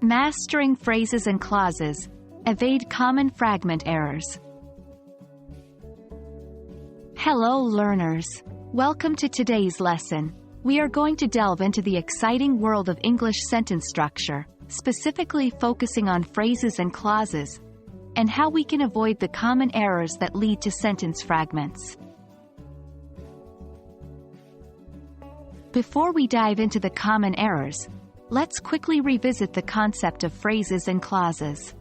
Mastering phrases and clauses. Evade common fragment errors. Hello learners. Welcome to today's lesson. We are going to delve into the exciting world of English sentence structure, specifically focusing on phrases and clauses, and how we can avoid the common errors that lead to sentence fragments. Before we dive into the common errors, let's quickly revisit the concept of phrases and clauses.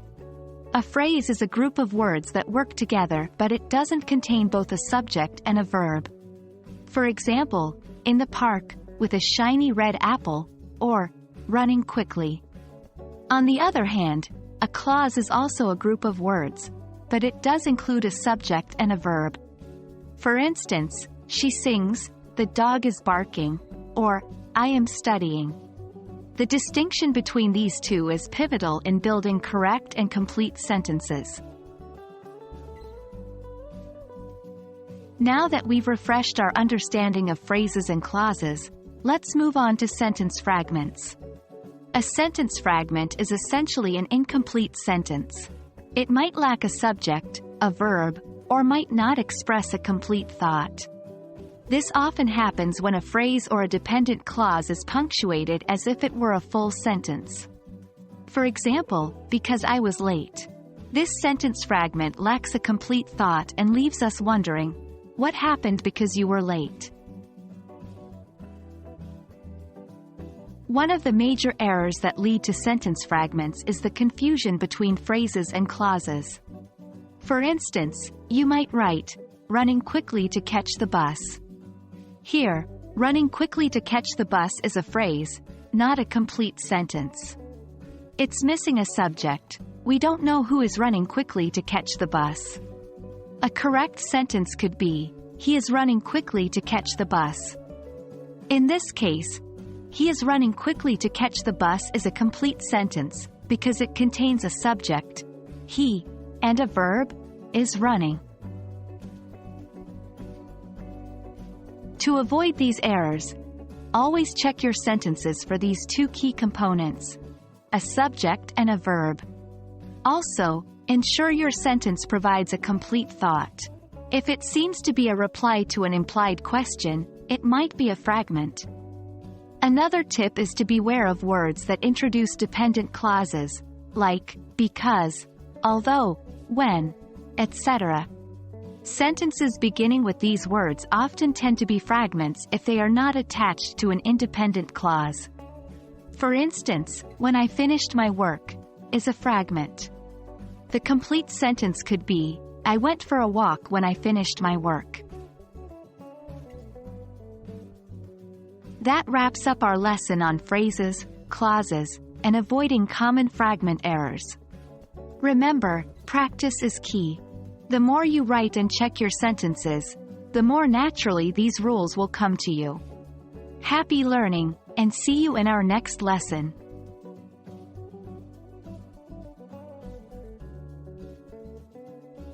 A phrase is a group of words that work together, but it doesn't contain both a subject and a verb. For example, in the park, with a shiny red apple, or running quickly. On the other hand, a clause is also a group of words, but it does include a subject and a verb. For instance, she sings, the dog is barking, or I am studying. The distinction between these two is pivotal in building correct and complete sentences. Now that we've refreshed our understanding of phrases and clauses, let's move on to sentence fragments. A sentence fragment is essentially an incomplete sentence. It might lack a subject, a verb, or might not express a complete thought. This often happens when a phrase or a dependent clause is punctuated as if it were a full sentence. For example, because I was late. This sentence fragment lacks a complete thought and leaves us wondering, what happened because you were late? One of the major errors that lead to sentence fragments is the confusion between phrases and clauses. For instance, you might write, running quickly to catch the bus. Here, running quickly to catch the bus is a phrase, not a complete sentence. It's missing a subject. We don't know who is running quickly to catch the bus. A correct sentence could be, he is running quickly to catch the bus. In this case, he is running quickly to catch the bus is a complete sentence, because it contains a subject, he, and a verb, is running. To avoid these errors, always check your sentences for these two key components, a subject and a verb. Also, ensure your sentence provides a complete thought. If it seems to be a reply to an implied question, it might be a fragment. Another tip is to beware of words that introduce dependent clauses, like because, although, when, etc. Sentences beginning with these words often tend to be fragments if they are not attached to an independent clause. For instance, when I finished my work, is a fragment. The complete sentence could be, I went for a walk when I finished my work. That wraps up our lesson on phrases, clauses, and avoiding common fragment errors. Remember, practice is key. The more you write and check your sentences, the more naturally these rules will come to you. Happy learning, and see you in our next lesson.